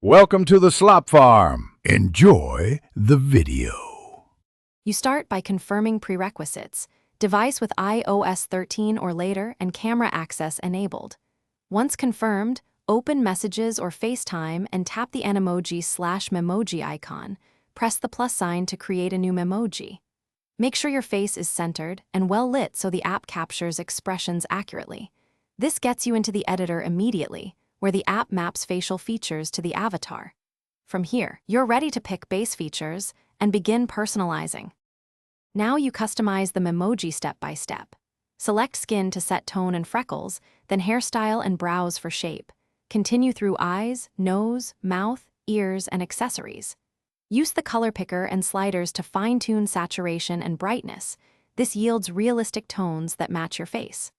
Welcome to the Slop Farm. Enjoy the video. You start by confirming prerequisites, device with iOS 13 or later and camera access enabled. Once confirmed, open Messages or FaceTime and tap the Animoji/Memoji icon. Press the plus sign to create a new Memoji. Make sure your face is centered and well lit so the app captures expressions accurately. This gets you into the editor immediately, where the app maps facial features to the avatar. From here, you're ready to pick base features and begin personalizing. Now you customize the Memoji step by step. Select skin to set tone and freckles, then hairstyle and brows for shape. Continue through eyes, nose, mouth, ears, and accessories. Use the color picker and sliders to fine-tune saturation and brightness. This yields realistic tones that match your face.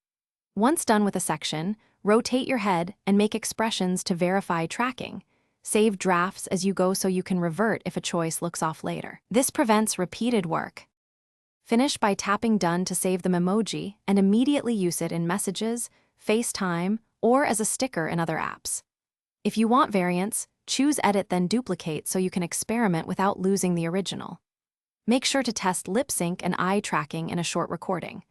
Once done with a section, rotate your head and make expressions to verify tracking. Save drafts as you go so you can revert if a choice looks off later. This prevents repeated work. Finish by tapping Done to save the Memoji and immediately use it in Messages, FaceTime, or as a sticker in other apps. If you want variants, choose Edit then Duplicate so you can experiment without losing the original. Make sure to test lip sync and eye tracking in a short recording.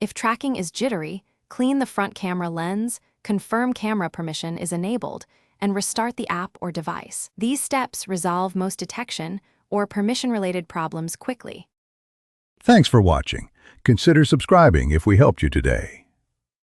If tracking is jittery, clean the front camera lens, confirm camera permission is enabled, and restart the app or device. These steps resolve most detection or permission-related problems quickly. Thanks for watching. Consider subscribing if we helped you today.